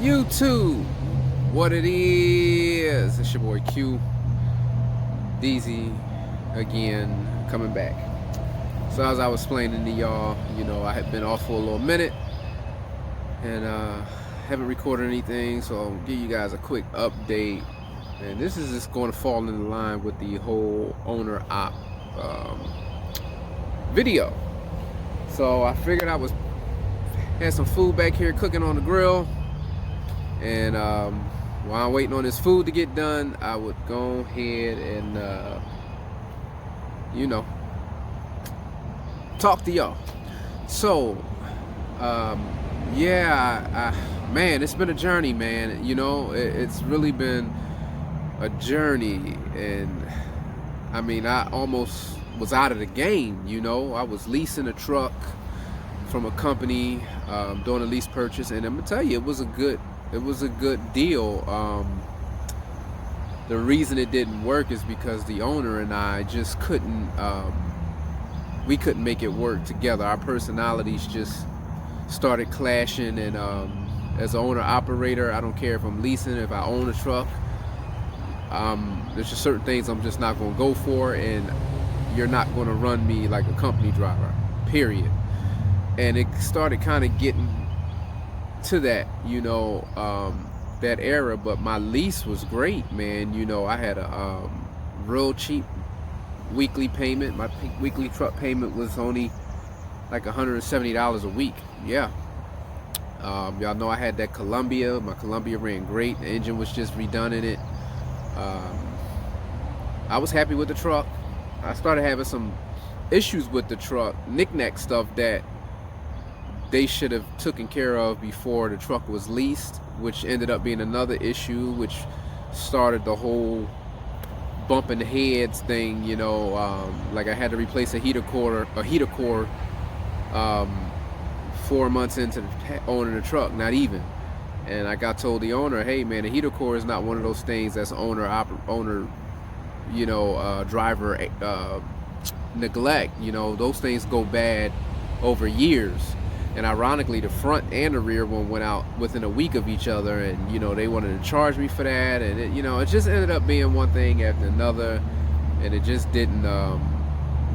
YouTube, what it is, it's your boy Q, DZ again, coming back. So as I was explaining to y'all, I had been off for a little minute and haven't recorded anything, so I'll give you guys a quick update. And this is just going to fall in line with the whole owner op video. So I figured had some food back here cooking on the grill. And while I'm waiting on this food to get done, I would go ahead and, talk to y'all. So, man, it's been a journey, man. It's really been a journey. And, I almost was out of the game, I was leasing a truck from a company, doing a lease purchase. And I'm going to tell you, it was a good deal. The reason it didn't work is because the owner and I just couldn't make it work together. Our personalities just started clashing, and as an owner operator, I don't care if I'm leasing, if I own a truck, there's just certain things I'm just not going to go for, and you're not going to run me like a company driver, period. And it started kind of getting to that, that era. But my lease was great, man. I had a real cheap weekly payment. My weekly truck payment was only like $170 a week. Yeah. Y'all know I had that Columbia. My Columbia ran great. The engine was just redone in it. I was happy with the truck. I started having some issues with the truck, knick-knack stuff that they should have taken care of before the truck was leased, which ended up being another issue, which started the whole bumping the heads thing. Like I had to replace a heater core 4 months into owning the truck, not even. And I got told the owner, hey man, the heater core is not one of those things that's driver neglect. Those things go bad over years. And ironically, the front and the rear one went out within a week of each other, and they wanted to charge me for that, and it just ended up being one thing after another, and it just didn't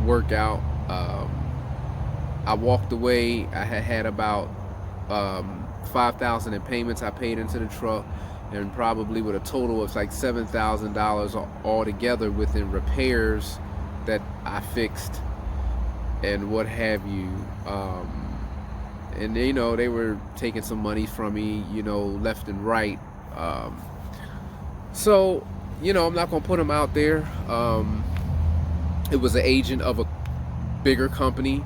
work out. I walked away. I had about $5,000 in payments I paid into the truck, and probably with a total of like $7,000 altogether within repairs that I fixed and what have you. And they were taking some money from me, left and right. So, I'm not gonna put them out there. It was an agent of a bigger company,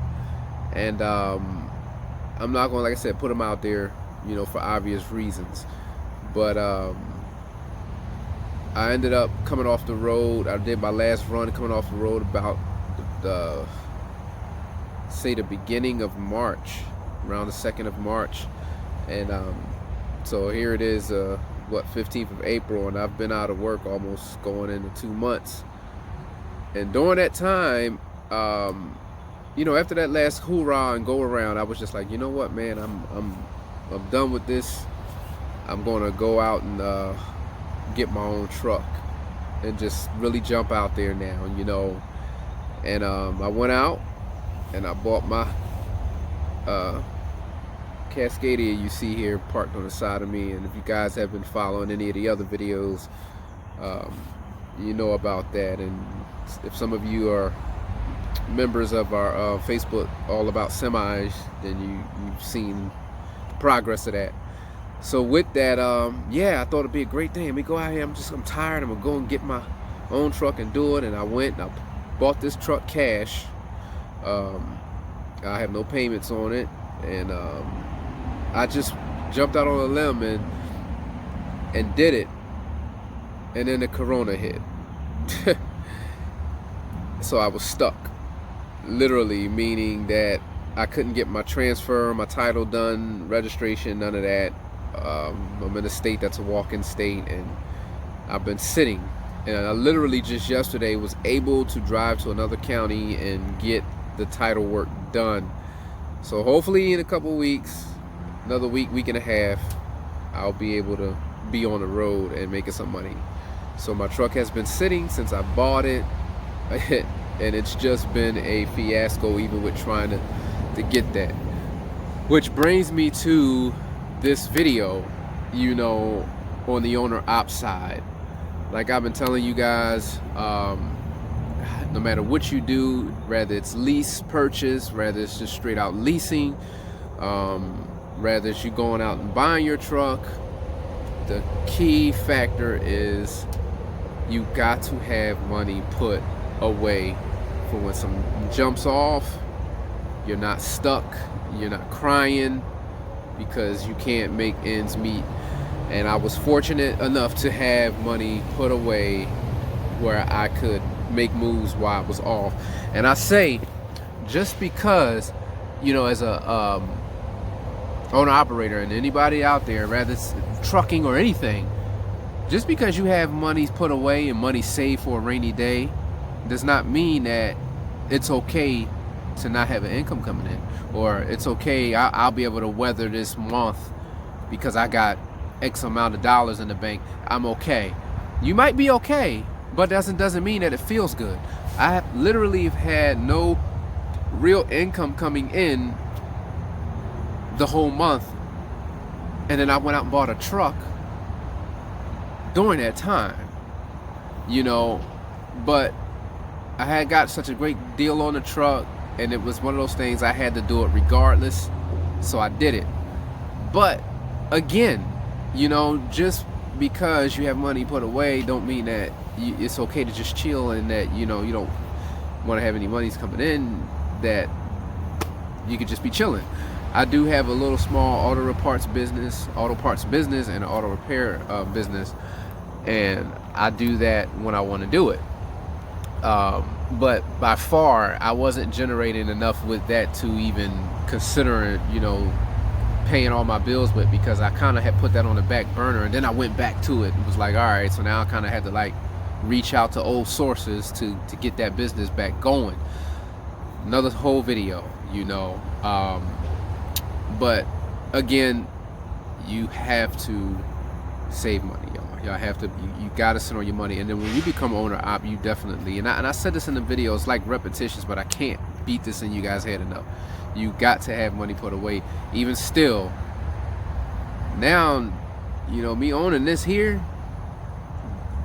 and I'm not gonna, like I said, put them out there, for obvious reasons. But I ended up coming off the road. I did my last run coming off the road about the beginning of March. Around the 2nd of March, and so here it is, 15th of April, and I've been out of work almost going into 2 months. And during that time, after that last hoorah and go around, I was just like, you know what, man, I'm done with this. I'm gonna go out and get my own truck and just really jump out there now, And I went out and I bought my Cascadia you see here parked on the side of me. And if you guys have been following any of the other videos, you know about that. And if some of you are members of our Facebook All About Semis, then you've seen the progress of that. So with that, I thought it'd be a great thing. Let me go out here. I'm tired. I'm gonna go and get my own truck and do it. And I went and I bought this truck cash. I have no payments on it, and I just jumped out on a limb and did it. And then the corona hit. So I was stuck, literally, meaning that I couldn't get my transfer, my title done, registration, none of that. I'm in a state that's a walk-in state, and I've been sitting. And I literally just yesterday was able to drive to another county and get the title work done. So hopefully in a couple weeks, another week, week and a half, I'll be able to be on the road and making some money. So my truck has been sitting since I bought it, and it's just been a fiasco even with trying to get that. Which brings me to this video, you know, on the owner op side. Like I've been telling you guys, no matter what you do, whether it's lease purchase, whether it's just straight out leasing, whether it's you going out and buying your truck, the key factor is you got to have money put away for when some jumps off. You're not stuck, you're not crying because you can't make ends meet. And I was fortunate enough to have money put away where I could make moves while I was off. And I say, just because, you know, as a owner operator, and anybody out there, whether it's trucking or anything, just because you have money put away and money saved for a rainy day does not mean that it's okay to not have an income coming in, or it's okay, I'll be able to weather this month because I got X amount of dollars in the bank. I'm okay. You might be okay, but doesn't mean that it feels good. I literally have had no real income coming in the whole month, and then I went out and bought a truck during that time, you know. But I had got such a great deal on the truck, and it was one of those things I had to do it regardless, so I did it. But again, you know, just because you have money put away don't mean that it's okay to just chill, and that, you know, you don't want to have any monies coming in, that you could just be chilling. I do have a little small auto parts business and an auto repair business, and I do that when I want to do it. But by far, I wasn't generating enough with that to even consider, you know, paying all my bills with, because I kind of had put that on the back burner, and then I went back to it and was like, all right, so now I kind of had to like reach out to old sources to get that business back going. Another whole video, you know. But again, you have to save money, y'all. Y'all have to, you gotta sit on your money. And then when you become owner op, you definitely, and I said this in the video, it's like repetitions, but I can't beat this in you guys' head enough. You got to have money put away. Even still, now, you know, me owning this here,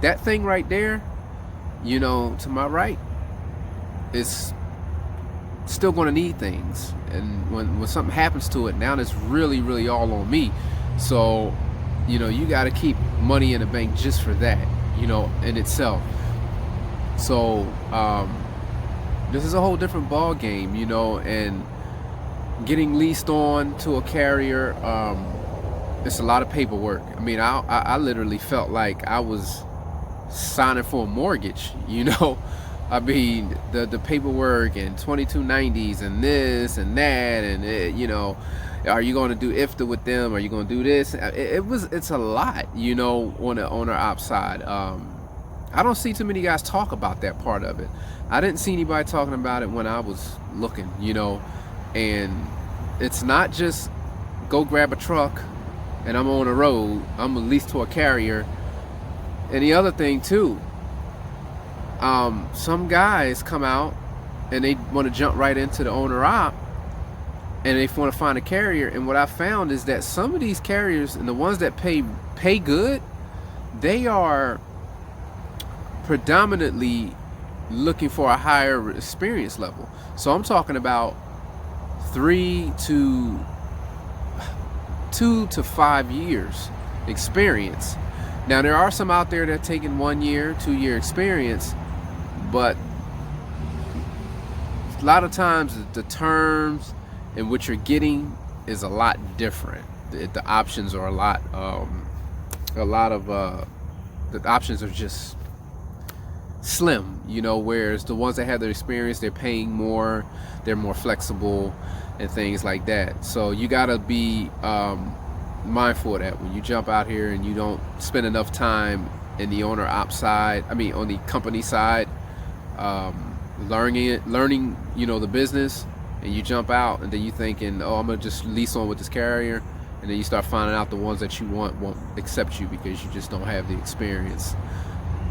that thing right there, you know, to my right, is still going to need things. And when something happens to it, now it's really, really all on me. So, you know, you got to keep money in the bank just for that, you know, in itself. So, this is a whole different ball game, you know, and getting leased on to a carrier, it's a lot of paperwork. I mean, I literally felt like I was signing for a mortgage, you know. I mean, the paperwork and 2290s and this and that, and it, you know, are you going to do IFTA with them? Are you going to do this? It's a lot, you know, on the owner op side. I don't see too many guys talk about that part of it. I didn't see anybody talking about it when I was looking, you know. And it's not just go grab a truck and I'm on the road, I'm leased to a carrier. And the other thing too, some guys come out and they want to jump right into the owner op, and they want to find a carrier. And what I found is that some of these carriers, and the ones that pay good, they are predominantly looking for a higher experience level. So I'm talking about 2 to 5 years experience. Now there are some out there that are taking 1 year, 2 year experience, but a lot of times the terms and what you're getting is a lot different. The options are the options are just slim, you know, whereas the ones that have the experience, they're paying more, they're more flexible and things like that. So you got to be mindful of that when you jump out here and you don't spend enough time in the owner op side, I mean on the company side, learning, you know, the business, and you jump out and then you thinking, oh, I'm gonna just lease on with this carrier, and then you start finding out the ones that you want won't accept you because you just don't have the experience.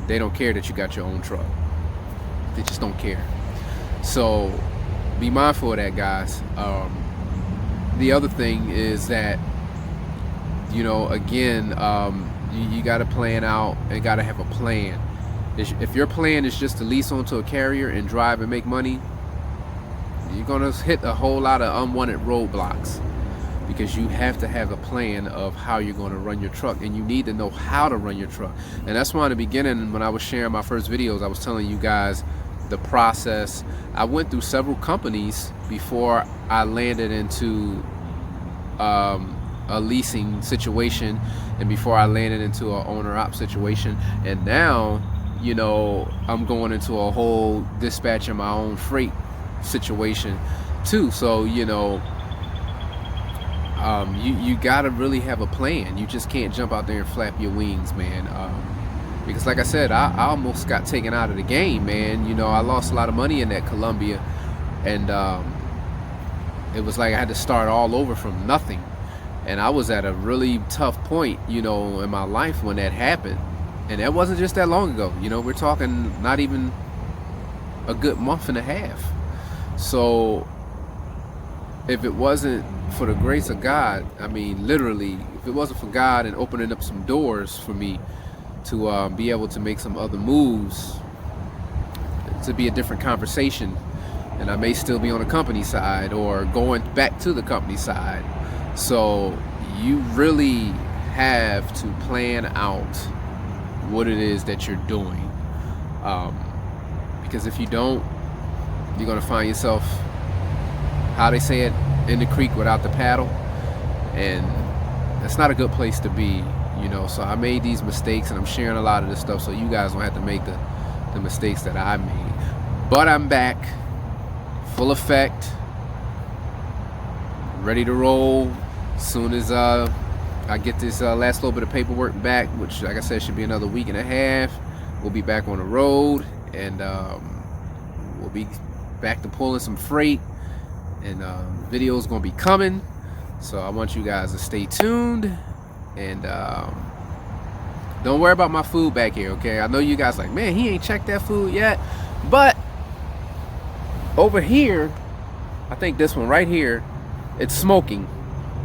They don't care that you got your own truck. They just don't care. So be mindful of that, guys. The other thing is that, you know, again, you got to plan out and got to have a plan. If your plan is just to lease onto a carrier and drive and make money, you're gonna hit a whole lot of unwanted roadblocks, because you have to have a plan of how you're going to run your truck, and you need to know how to run your truck. And that's why in the beginning, when I was sharing my first videos, I was telling you guys the process. I went through several companies before I landed into a leasing situation, and before I landed into an owner op situation, and now, you know, I'm going into a whole dispatching my own freight situation too. So, you know, you gotta really have a plan. You just can't jump out there and flap your wings, man. Because like I said, I almost got taken out of the game, man. You know, I lost a lot of money in that Columbia, and it was like I had to start all over from nothing. And I was at a really tough point, you know, in my life when that happened. And that wasn't just that long ago. You know, we're talking not even a good month and a half. So if it wasn't for the grace of God, I mean, literally, if it wasn't for God and opening up some doors for me to be able to make some other moves, to be a different conversation, and I may still be on the company side or going back to the company side. So you really have to plan out what it is that you're doing, because if you don't, you're going to find yourself, how they say it, in the creek without the paddle, and that's not a good place to be, you know. So I made these mistakes, and I'm sharing a lot of this stuff so you guys don't have to make the mistakes that I made. But I'm back, full effect, ready to roll as soon as I get this last little bit of paperwork back, which, like I said, should be another week and a half. We'll be back on the road, and we'll be back to pulling some freight, and videos gonna be coming. So I want you guys to stay tuned, and don't worry about my food back here, okay? I know you guys like, man, he ain't checked that food yet, but over here, I think this one right here, it's smoking.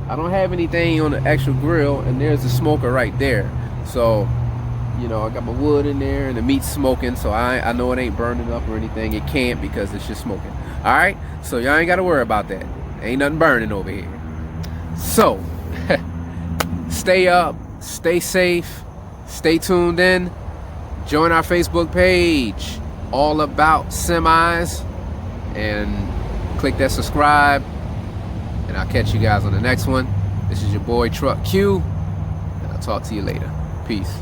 I don't have anything on the actual grill, and there's the smoker right there. So, you know, I got my wood in there and the meat's smoking, so I know it ain't burning up or anything. It can't, because it's just smoking. All right, so y'all ain't got to worry about that. Ain't nothing burning over here. So stay up, stay safe, stay tuned in, join our Facebook page, all about semis, and click that subscribe, and I'll catch you guys on the next one. This is your boy Truck Q, and I'll talk to you later. Peace.